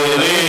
Hare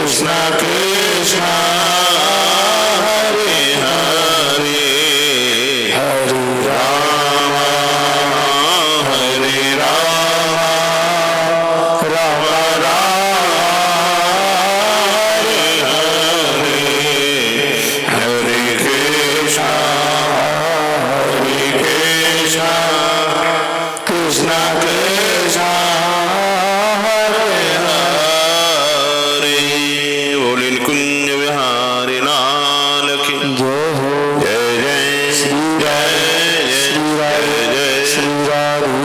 Krishna Krishna Hare Hare Hare Ram हरे राम राम राम हरे हरे हरे कृष्ण कृष्ण कृष्ण हरे हरे। बोले कुंज विहारी लाल की जय हो। जय जय श्री जय जय श्री राधे।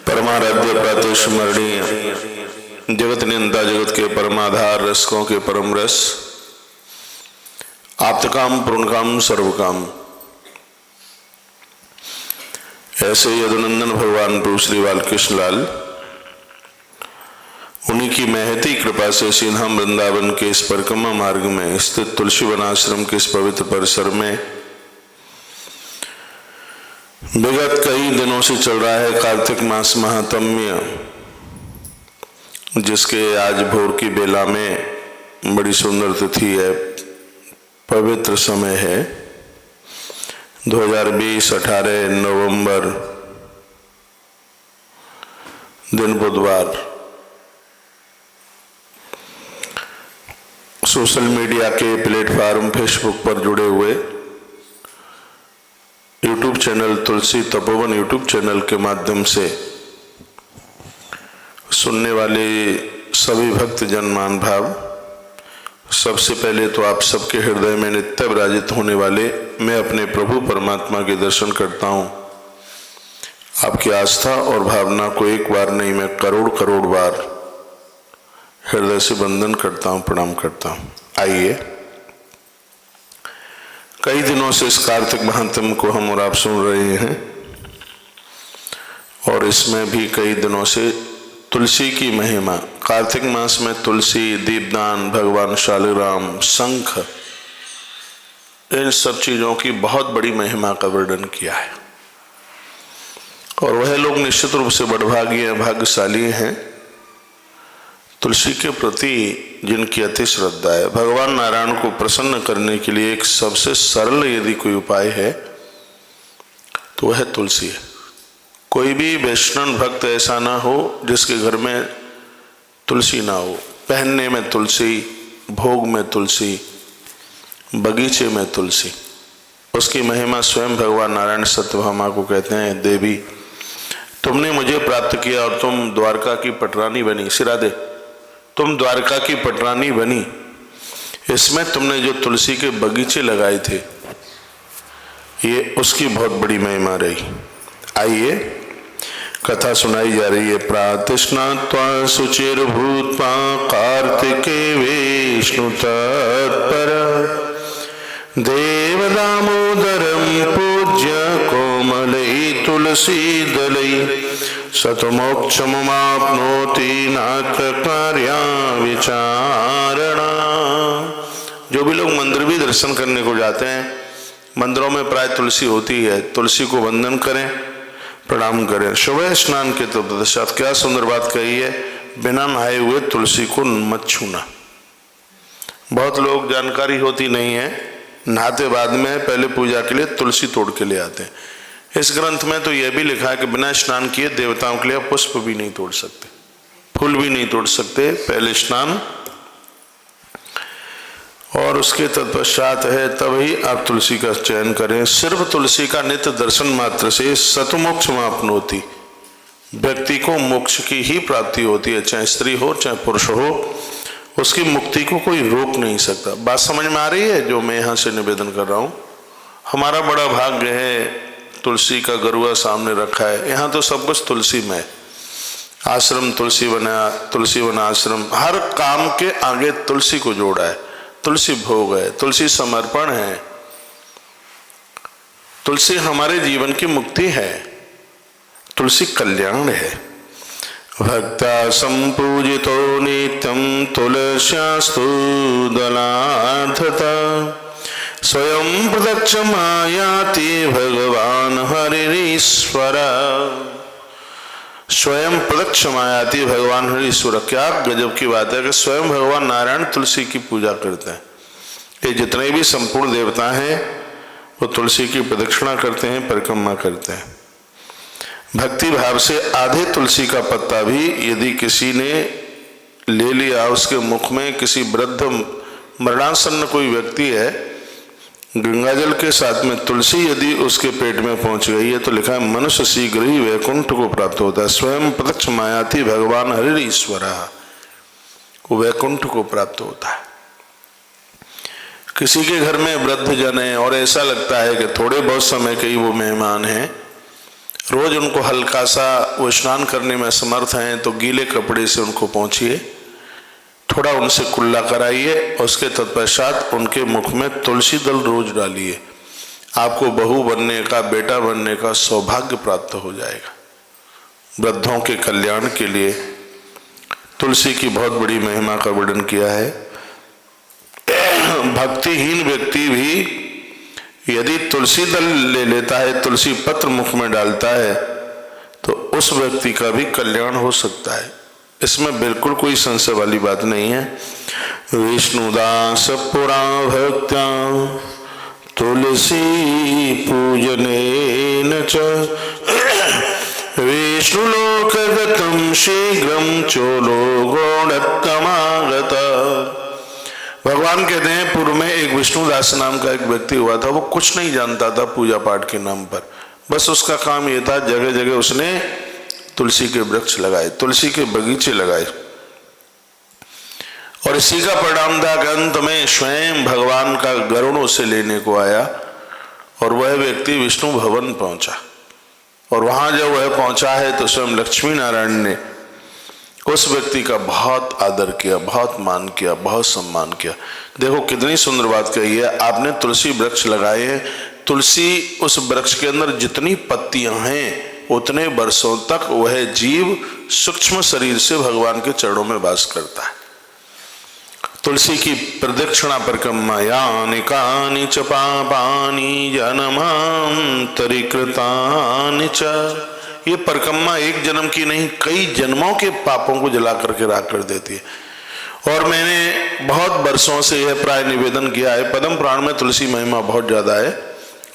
परमाराध्य प्रातः स्मरणीय जगत नियंता जगत के परमाधार रसकों के परम रस आप्तकाम पूर्णकाम सर्वकाम ऐसे यदुनंदन भगवान प्रभु श्री बालकृष्ण लाल उन्हीं की महती कृपा से सीधाम वृंदावन के इस परिक्रमा मार्ग में स्थित तुलसी वन आश्रम के इस पवित्र परिसर में विगत कई दिनों से चल रहा है कार्तिक मास महात्म्य, जिसके आज भोर की बेला में बड़ी सुंदर तिथि है, पवित्र समय है 2020 18 नवंबर दिन बुधवार। सोशल मीडिया के प्लेटफॉर्म फेसबुक पर जुड़े हुए यूट्यूब चैनल तुलसी तपोवन यूट्यूब चैनल के माध्यम से सुनने वाले सभी भक्त जन मान भाव, सबसे पहले तो आप सबके हृदय में नित्य विराजित होने वाले मैं अपने प्रभु परमात्मा के दर्शन करता हूँ। आपकी आस्था और भावना को एक बार नहीं मैं करोड़ करोड़ बार हृदय से वंदन करता हूँ, प्रणाम करता हूँ। आइए, कई दिनों से इस कार्तिक महात्म्य को हम और आप सुन रहे हैं और इसमें भी कई दिनों से तुलसी की महिमा, कार्तिक मास में तुलसी, दीपदान, भगवान शालिग्राम, शंख, इन सब चीजों की बहुत बड़ी महिमा का वर्णन किया है। और वह लोग निश्चित रूप से बड़भागी हैं, भाग्यशाली हैं तुलसी के प्रति जिनकी अति श्रद्धा है। भगवान नारायण को प्रसन्न करने के लिए एक सबसे सरल यदि कोई उपाय है तो वह तुलसी है। कोई भी वैष्णव भक्त ऐसा ना हो जिसके घर में तुलसी ना हो। पहनने में तुलसी, भोग में तुलसी, बगीचे में तुलसी। उसकी महिमा स्वयं भगवान नारायण सत्यभामा को कहते हैं, देवी तुमने मुझे प्राप्त किया और तुम द्वारका की पटरानी बनी। सिरा दे, तुम द्वारका की पटरानी बनी, इसमें तुमने जो तुलसी के बगीचे लगाए थे ये उसकी बहुत बड़ी महिमा रही। आइए, कथा सुनाई जा रही है। प्रातस्नात्वा शुचिर भूत्वा कार्तिके विष्णु तत्पर देव दामोदरम पूज्य कोमलै तुलसी दलै सतमोक्षमाप्नोति नात्र कार्या विचारणा। जो भी लोग मंदिर भी दर्शन करने को जाते हैं, मंदिरों में प्राय तुलसी होती है, तुलसी को वंदन करें, प्रणाम करें। सुबह स्नान के तत्पश्चात, क्या सुंदर बात कही है, बिना नहाए हुए तुलसी को मत छूना। बहुत लोग जानकारी होती नहीं है, नहाते बाद में पहले पूजा के लिए तुलसी तोड़ के ले आते हैं। इस ग्रंथ में तो यह भी लिखा है कि बिना स्नान किए देवताओं के लिए पुष्प भी नहीं तोड़ सकते, फूल भी नहीं तोड़ सकते, पहले स्नान और उसके तत्पश्चात है तभी आप तुलसी का चयन करें। सिर्फ तुलसी का नित्य दर्शन मात्र से सतमोक्ष मापनोति, व्यक्ति को मोक्ष की ही प्राप्ति होती है, चाहे स्त्री हो चाहे पुरुष हो, उसकी मुक्ति को कोई रोक नहीं सकता। बात समझ में आ रही है जो मैं यहाँ से निवेदन कर रहा हूँ? हमारा बड़ा भाग्य है, तुलसी का गरुआ सामने रखा है, यहाँ तो सब कुछ तुलसी में। आश्रम तुलसी बना, तुलसी वन आश्रम, हर काम के आगे तुलसी को जोड़ा है। तुलसी भोग है, तुलसी समर्पण है, तुलसी हमारे जीवन की मुक्ति है, तुलसी कल्याण है। भक्ता संपूजितो नित्यं तुलस्यास्तु दलार्थता स्वयं प्रदक्षमायाति भगवान हरिरीश्वर। स्वयं प्रदक्ष मायाति भगवान हरि ईश्वर। क्या गजब की बात है कि स्वयं भगवान नारायण तुलसी की पूजा करते हैं। ये जितने भी संपूर्ण देवता हैं वो तुलसी की प्रदक्षिणा करते हैं, परिक्रमा करते हैं। भक्ति भाव से आधे तुलसी का पत्ता भी यदि किसी ने ले लिया, उसके मुख में किसी वृद्ध मरणासन्न कोई व्यक्ति है, गंगाजल के साथ में तुलसी यदि उसके पेट में पहुंच गई है तो लिखा है मनुष्य शीघ्र ही वैकुंठ को प्राप्त होता है। स्वयं प्रत्यक्ष मायाति भगवान हरि ईश्वर, वो वैकुंठ को प्राप्त होता है। किसी के घर में वृद्ध जन है और ऐसा लगता है कि थोड़े बहुत समय के ही वो मेहमान हैं, रोज उनको हल्का सा वो स्नान करने में समर्थ हैं, तो गीले कपड़े से उनको पहुंचिए, थोड़ा उनसे कुल्ला कराइए, उसके तत्पश्चात उनके मुख में तुलसी दल रोज डालिए। आपको बहू बनने का, बेटा बनने का सौभाग्य प्राप्त हो जाएगा। वृद्धों के कल्याण के लिए तुलसी की बहुत बड़ी महिमा का वर्णन किया है। भक्तिहीन व्यक्ति भी यदि तुलसी दल ले लेता है, तुलसी पत्र मुख में डालता है, तो उस व्यक्ति का भी कल्याण हो सकता है। इसमें बिल्कुल कोई संशय वाली बात नहीं है। विष्णुदास पुरा भक्त्या तुलसी पूजनेन च विष्णुलोकगतं शीघ्रं चोलो गुणोत्तमागत। भगवान कहते हैं पूर्व में एक विष्णुदास नाम का एक व्यक्ति हुआ था। वो कुछ नहीं जानता था पूजा पाठ के नाम पर, बस उसका काम ये था जगह जगह उसने तुलसी के वृक्ष लगाए, तुलसी के बगीचे लगाए, और इसी का परिणाम था कि अंत में स्वयं भगवान का गरुड़ उसे लेने को आया और वह व्यक्ति विष्णु भवन पहुंचा। और वहां जब वह पहुंचा है तो स्वयं लक्ष्मी नारायण ने उस व्यक्ति का बहुत आदर किया, बहुत मान किया, बहुत सम्मान किया। देखो कितनी सुंदर बात कही है आपने। तुलसी वृक्ष लगाए हैं, तुलसी उस वृक्ष के अंदर जितनी पत्तियां हैं उतने वर्षों तक वह जीव सूक्ष्म शरीर से भगवान के चरणों में वास करता है। तुलसी की प्रदक्षिणा परिक्रमा यानि कानि च पापानि जन्मांतरि कृतानि च। ये परिक्रमा एक जन्म की नहीं, कई जन्मों के पापों को जला करके राख कर देती है। और मैंने बहुत वर्षों से यह प्राय निवेदन किया है, पद्म पुराण में तुलसी महिमा बहुत ज्यादा है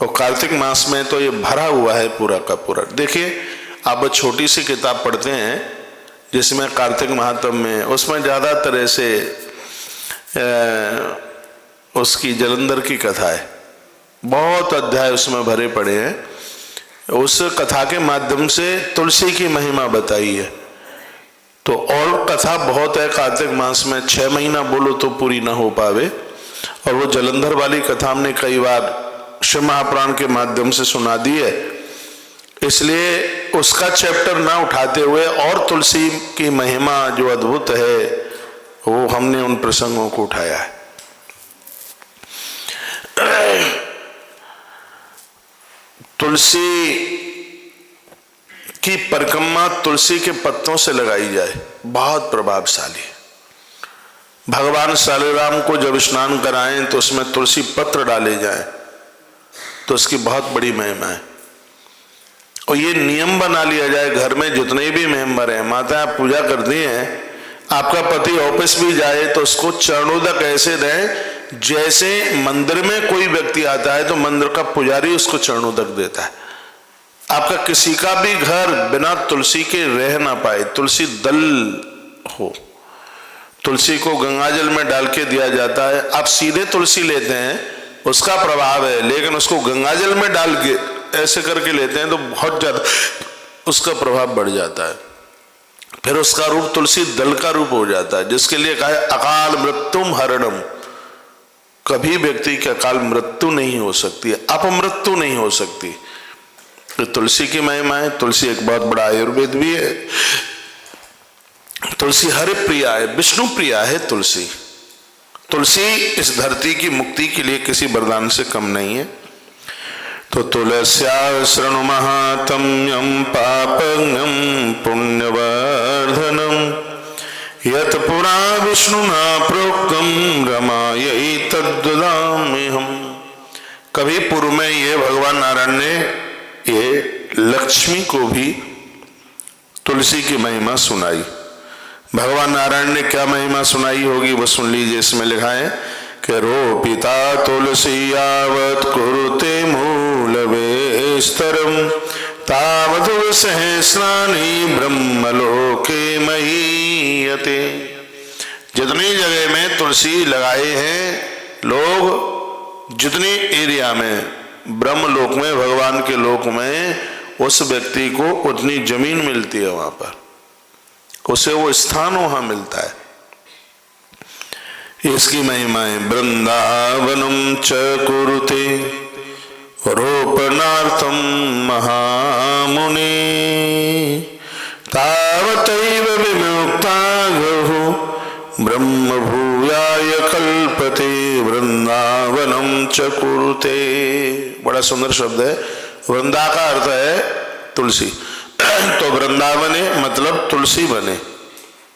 और कार्तिक मास में तो ये भरा हुआ है पूरा का पूरा। देखिए आप छोटी सी किताब पढ़ते हैं जिसमें कार्तिक महात्म्य में, उसमें ज्यादातर ऐसे उसकी जलंधर की कथा है, बहुत अध्याय उसमें भरे पड़े हैं। उस कथा के माध्यम से तुलसी की महिमा बताई है। तो और कथा बहुत है कार्तिक मास में, 6 महीना बोलो तो पूरी ना हो पावे। और वो जलंधर वाली कथा हमने कई बार शिव महापुराण के माध्यम से सुना दी है, इसलिए उसका चैप्टर ना उठाते हुए और तुलसी की महिमा जो अद्भुत है वो हमने उन प्रसंगों को उठाया है। तुलसी की परिक्रमा तुलसी के पत्तों से लगाई जाए, बहुत प्रभावशाली। भगवान शालिग्राम को जब स्नान कराएं तो उसमें तुलसी पत्र डाले जाएं तो उसकी बहुत बड़ी महिमा है। और ये नियम बना लिया जाए, घर में जितने भी मेंबर हैं, माता आप पूजा करती हैं, आपका पति ऑफिस भी जाए तो उसको चरणोदक ऐसे दें जैसे मंदिर में कोई व्यक्ति आता है तो मंदिर का पुजारी उसको चरणोदक देता है। आपका किसी का भी घर बिना तुलसी के रह ना पाए, तुलसी दल हो। तुलसी को गंगाजल में डाल के दिया जाता है। आप सीधे तुलसी लेते हैं उसका प्रभाव है, लेकिन उसको गंगाजल में डाल के ऐसे करके लेते हैं तो बहुत ज्यादा उसका प्रभाव बढ़ जाता है। फिर उसका रूप तुलसी दल का रूप हो जाता है, जिसके लिए कहा है अकाल मृत्युम हरणम। कभी व्यक्ति की अकाल मृत्यु नहीं हो सकती है, अपमृत्यु नहीं हो सकती। तो तुलसी की महिमा है। तुलसी एक बहुत बड़ा आयुर्वेद भी है। तुलसी हरि प्रिया है, विष्णु प्रिया है तुलसी। तुलसी इस धरती की मुक्ति के लिए किसी वरदान से कम नहीं है। तो तुलस्या शृणु महात्म्यं पापज्ञं पुण्यवर्धनम यत् पुरा विष्णुना प्रोक्तम रमायै तद्ददाम्यहम्। कभी पूर्व में ये भगवान नारायण ने ये लक्ष्मी को भी तुलसी की महिमा सुनाई। भगवान नारायण ने क्या महिमा सुनाई होगी वो सुन लीजिए। इसमें लिखा है कि रोपिता तुलसी यावत कुरुते मूल वेस्तरम तावत सहस्राणि ब्रह्मलोके महीयते। जितनी जगह में तुलसी लगाए हैं लोग, जितनी एरिया में ब्रह्मलोक में, भगवान के लोक में, उस व्यक्ति को उतनी जमीन मिलती है, वहां पर उसे वो स्थान वहां मिलता है। इसकी महिमा है। वृंदावनम च कुरुते रोपणार्थम महामुनि तावतैव विमुक्ता गहुः ब्रह्म भूयाय कल्पते वृंदावनम च कुरुते। बड़ा सुंदर शब्द है। वृंदा का अर्थ है तुलसी। तो वृंदावने मतलब तुलसी बने।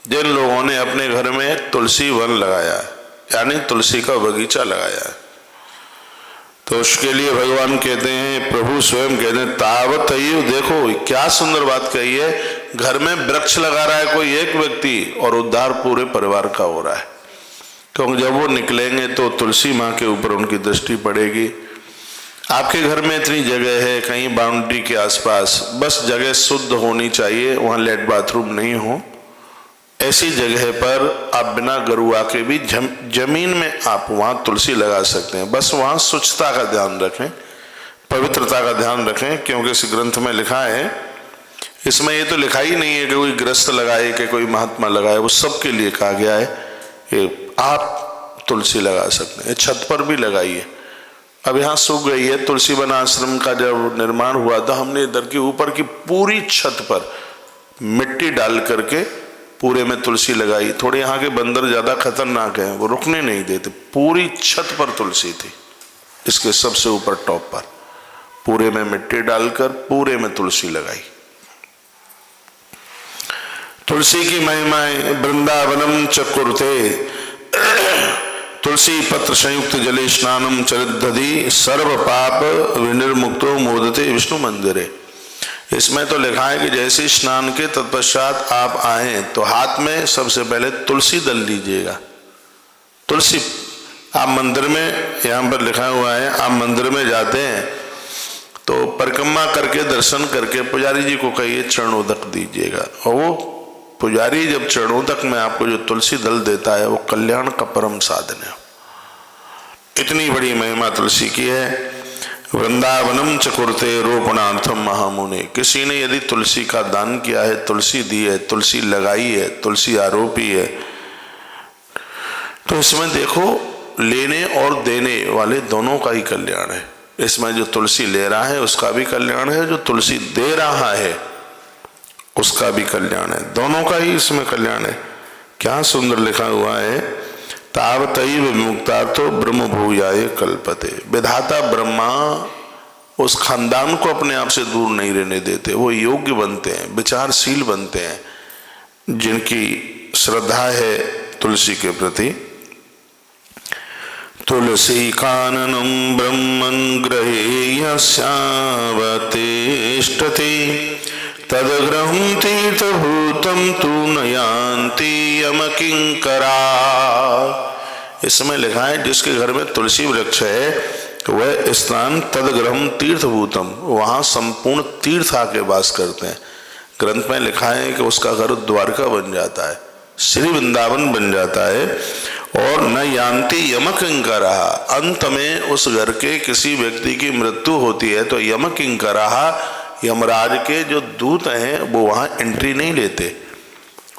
जिन लोगों ने अपने घर में तुलसी वन लगाया, यानी तुलसी का बगीचा लगाया, तो उसके लिए भगवान कहते हैं, प्रभु स्वयं कहते हैं तावत। देखो क्या सुंदर बात कही है। घर में वृक्ष लगा रहा है कोई एक व्यक्ति और उद्धार पूरे परिवार का हो रहा है। क्योंकि जब वो निकलेंगे तो तुलसी माँ के ऊपर उनकी दृष्टि पड़ेगी। आपके घर में इतनी जगह है, कहीं बाउंड्री के आसपास, बस जगह शुद्ध होनी चाहिए, वहाँ लेट बाथरूम नहीं हो, ऐसी जगह पर आप बिना गरुआ के भी जमीन में आप वहाँ तुलसी लगा सकते हैं। बस वहाँ स्वच्छता का ध्यान रखें, पवित्रता का ध्यान रखें। क्योंकि इस ग्रंथ में लिखा है, इसमें ये तो लिखा ही नहीं है कि कोई गृहस्थ लगाए कि कोई महात्मा लगाए, वो सबके लिए कहा गया है कि आप तुलसी लगा सकते हैं। छत पर भी लगाइए। अब यहाँ सूख गई है। तुलसी वन आश्रम का जब निर्माण हुआ था, हमने इधर की ऊपर की पूरी छत पर मिट्टी डाल करके पूरे में तुलसी लगाई। थोड़े यहाँ के बंदर ज्यादा खतरनाक हैं, वो रुकने नहीं देते। पूरी छत पर तुलसी थी, इसके सबसे ऊपर टॉप पर पूरे में मिट्टी डालकर पूरे में तुलसी लगाई। तुलसी की महिमाएं। वृंदावनम च कुरुते तुलसी पत्र संयुक्त जले स्नानम चरिदधि सर्व पाप विनिर्मुक्तो मोदते विष्णु मंदिरे। इसमें तो लिखा है कि जैसे स्नान के तत्पश्चात आप आए तो हाथ में सबसे पहले तुलसी दल लीजिएगा। तुलसी आप मंदिर में, यहाँ पर लिखा हुआ है, आप मंदिर में जाते हैं तो परिक्रमा करके दर्शन करके पुजारी जी को कहिए चरणोदक दीजिएगा। और वो पुजारी जब चरणोदक में आपको जो तुलसी दल देता है वो कल्याण का परम साधन है। इतनी बड़ी महिमा तुलसी की है। वृंदावनम च कुरुते रोपणार्थम महामुनि। किसी ने यदि तुलसी का दान किया है, तुलसी दी है, तुलसी लगाई है, तुलसी आरोपी है, तो इसमें देखो लेने और देने वाले दोनों का ही कल्याण है। इसमें जो तुलसी ले रहा है उसका भी कल्याण है, जो तुलसी दे रहा है उसका भी कल्याण है, दोनों का ही इसमें कल्याण है। क्या सुंदर लिखा हुआ है, तावतैव विमुक्तार्थो ब्रह्म भूयाय कल्पते। विधाता ब्रह्मा उस खानदान को अपने आप से दूर नहीं रहने देते। वो योग्य बनते हैं, विचारशील बनते हैं, जिनकी श्रद्धा है तुलसी के प्रति। तुलसी काननम ब्रह्मन् गृहेयस्यावतिष्ठति तदग्रहं तीर्थभूतं तु न यान्ति यमकिंकरा। इसमें लिखा है जिसके घर में तुलसी वृक्ष है वह स्थान तदग्रहं तीर्थभूतम, वहाँ संपूर्ण तीर्थ आके वास करते हैं। ग्रंथ में लिखा है कि उसका घर द्वारका बन जाता है, श्री वृंदावन बन जाता है। और न यान्ति यमकिंकरा, अंत में उस घर के किसी व्यक्ति की मृत्यु होती है तो यमकिंकरा, यमराज के जो दूत हैं वो वहां एंट्री नहीं लेते,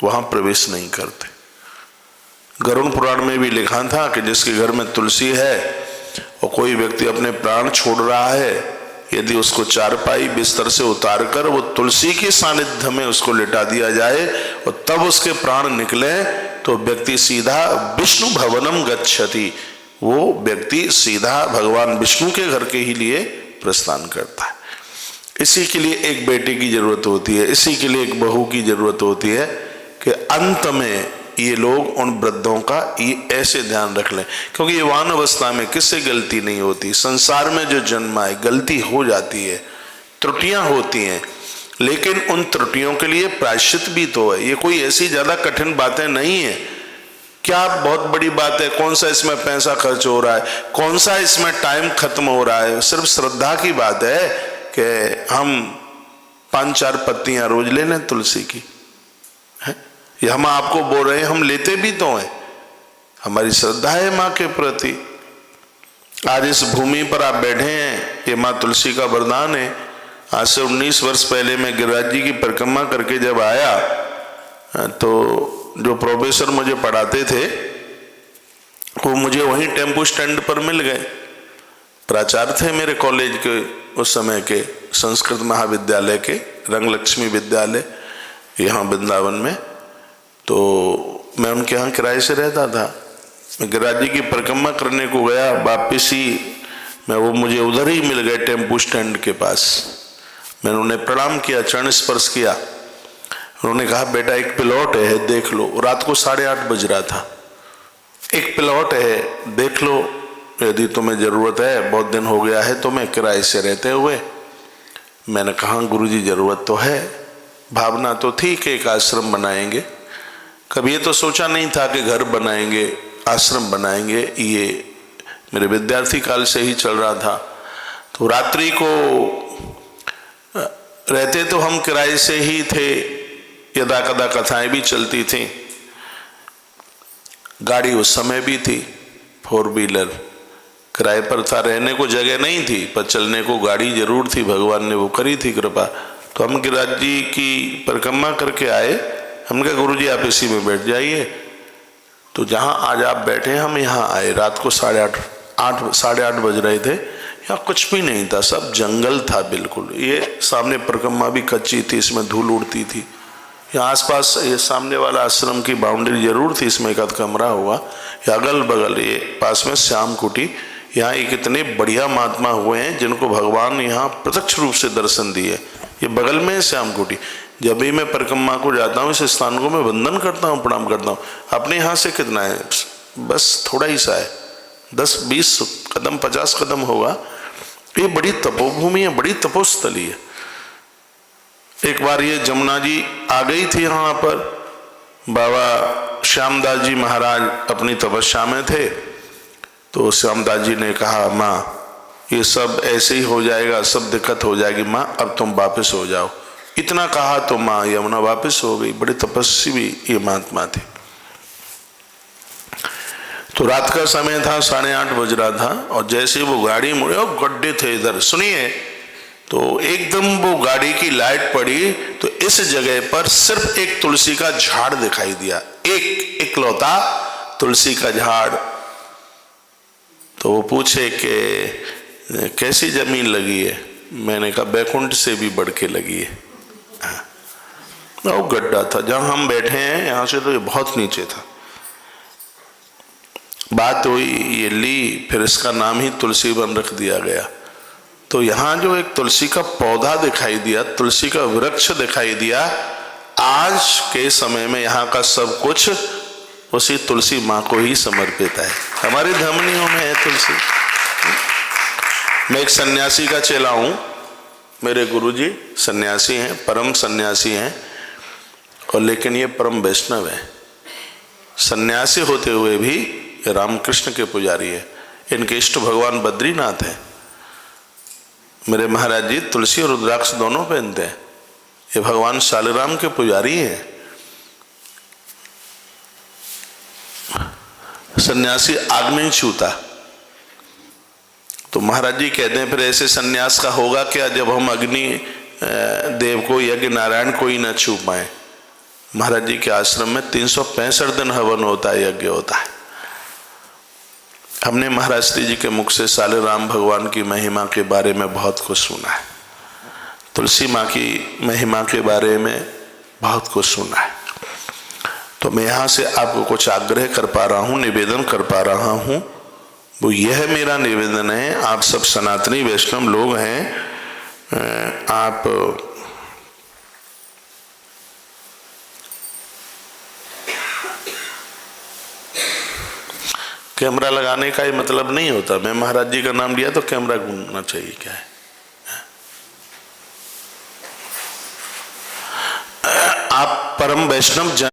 वहां प्रवेश नहीं करते। गरुड़ पुराण में भी लिखा था कि जिसके घर में तुलसी है और कोई व्यक्ति अपने प्राण छोड़ रहा है, यदि उसको चारपाई बिस्तर से उतारकर वो तुलसी के सानिध्य में उसको लिटा दिया जाए और तब उसके प्राण निकले तो व्यक्ति सीधा विष्णु भवनम गच्छति, वो व्यक्ति सीधा भगवान विष्णु के घर के ही लिए प्रस्थान करता है। इसी के लिए एक बेटे की जरूरत होती है, इसी के लिए एक बहू की जरूरत होती है कि अंत में ये लोग उन वृद्धों का ये ऐसे ध्यान रख लें। क्योंकि यौवन अवस्था में किससे गलती नहीं होती, संसार में जो जन्मा है गलती हो जाती है, त्रुटियां होती हैं, लेकिन उन त्रुटियों के लिए प्रायश्चित भी तो है। ये कोई ऐसी ज्यादा कठिन बातें नहीं है। क्या बहुत बड़ी बात है? कौन सा इसमें पैसा खर्च हो रहा है, कौन सा इसमें टाइम खत्म हो रहा है? सिर्फ श्रद्धा की बात है कि हम 5-4 पत्तियां रोज ले लें तुलसी की। ये हम आपको बोल रहे हैं, हम लेते भी तो हैं, हमारी श्रद्धा है माँ के प्रति। आज इस भूमि पर आप बैठे हैं, ये माँ तुलसी का वरदान है। आज से 19 वर्ष पहले मैं गिरिराज जी की परिक्रमा करके जब आया तो जो प्रोफेसर मुझे पढ़ाते थे वो मुझे वहीं टेम्पो स्टैंड पर मिल गए। प्राचार्य थे मेरे कॉलेज के उस समय के, संस्कृत महाविद्यालय के, रंगलक्ष्मी विद्यालय यहाँ वृंदावन में। तो मैं उनके यहाँ किराए से रहता था। मैं गिरिराज जी की परिक्रमा करने को गया, वापिस ही मैं वो मुझे उधर ही मिल गए टेम्पो स्टैंड के पास। मैंने उन्हें प्रणाम किया, चरण स्पर्श किया। उन्होंने कहा बेटा एक प्लॉट है देख लो। रात को 8:30 बज रहा था। एक प्लॉट है देख लो, यदि तुम्हें जरूरत है, बहुत दिन हो गया है तुम्हें किराए से रहते हुए। मैंने कहा गुरुजी जरूरत तो है, भावना तो थी कि एक आश्रम बनाएंगे। कभी ये तो सोचा नहीं था कि घर बनाएंगे, आश्रम बनाएंगे। ये मेरे विद्यार्थी काल से ही चल रहा था। तो रात्रि को रहते तो हम किराए से ही थे, यदा कदा कथाएं भी चलती थी। गाड़ी उस समय भी थी, 4 व्हीलर किराए पर था। रहने को जगह नहीं थी पर चलने को गाड़ी जरूर थी, भगवान ने वो करी थी कृपा। तो हम गिरिराज जी की परिक्रमा करके आए। हमने कहा गुरुजी आप इसी में बैठ जाइए। तो जहाँ आज आप बैठे हम यहाँ आए। रात को 8:30 बज रहे थे। यहाँ कुछ भी नहीं था, सब जंगल था बिल्कुल। ये सामने परिक्रमा भी कच्ची थी, इसमें धूल उड़ती थी। यहाँ आसपास ये सामने वाला आश्रम की बाउंड्री जरूर थी, इसमें एक आध कमरा हुआ। या अगल बगल ये पास में श्याम कुटी। यहाँ एक इतने बढ़िया महात्मा हुए हैं जिनको भगवान यहाँ प्रत्यक्ष रूप से दर्शन दिए। ये बगल में है श्याम कुटी। जब भी मैं परिक्रमा को जाता हूँ इस स्थान को मैं वंदन करता हूँ, प्रणाम करता हूँ। अपने यहाँ से कितना है, बस थोड़ा ही सा है, 10-20 कदम 50 कदम होगा। ये बड़ी तपोभूमि है, बड़ी तपोस्थली है। एक बार ये जमुना जी आ गई थी यहाँ पर। बाबा श्यामदास जी महाराज अपनी तपस्या में थे। तो श्यामदास जी ने कहा माँ ये सब ऐसे ही हो जाएगा, सब दिक्कत हो जाएगी माँ, अब तुम वापस हो जाओ। इतना कहा तो माँ यमुना वापस हो गई। बड़े तपस्वी भी ये महात्मा थे। तो रात का समय था, 8:30 बज रहा था। और जैसे वो गाड़ी मुड़े और गड्ढे थे इधर, सुनिए, तो एकदम वो गाड़ी की लाइट पड़ी तो इस जगह पर सिर्फ एक तुलसी का झाड़ दिखाई दिया, एक इकलौता तुलसी का झाड़। तो वो पूछे कि कैसी जमीन लगी है? मैंने कहा बैकुंठ से भी बढ़ के लगी है। वो गड्ढा था जहां हम बैठे हैं, यहां से तो ये बहुत नीचे था। बात हुई, ये ली, फिर इसका नाम ही तुलसी वन रख दिया गया। तो यहाँ जो एक तुलसी का पौधा दिखाई दिया, तुलसी का वृक्ष दिखाई दिया, आज के समय में यहाँ का सब कुछ उसी तुलसी माँ को ही समर्पित है। हमारी धमनियों में है तुलसी। मैं एक सन्यासी का चेला हूँ। मेरे गुरुजी सन्यासी हैं, परम सन्यासी हैं, और लेकिन ये परम वैष्णव है। सन्यासी होते हुए भी रामकृष्ण के पुजारी है। इनके इष्ट भगवान बद्रीनाथ हैं। मेरे महाराज जी तुलसी और रुद्राक्ष दोनों पहनते हैं। ये भगवान शालिग्राम के पुजारी हैं। सन्यासी आग नहीं छूता। तो महाराज जी कहते हैं फिर ऐसे सन्यास का होगा क्या जब हम अग्नि देव को, यज्ञ नारायण को ही न छू पाए। महाराज जी के आश्रम में 365 दिन हवन होता है, यज्ञ होता है। हमने महाराज श्री जी के मुख से शालिग्राम भगवान की महिमा के बारे में बहुत कुछ सुना है। तुलसी माँ की महिमा के बारे में बहुत कुछ सुना है। तो मैं यहाँ से आपको कुछ आग्रह कर पा रहा हूँ, निवेदन कर पा रहा हूँ। वो यह मेरा निवेदन है, आप सब सनातनी वैष्णव लोग हैं, आप कैमरा लगाने का ही मतलब नहीं होता। मैं महाराज जी का नाम लिया तो कैमरा घूमना चाहिए, क्या है। परम वैष्णव जन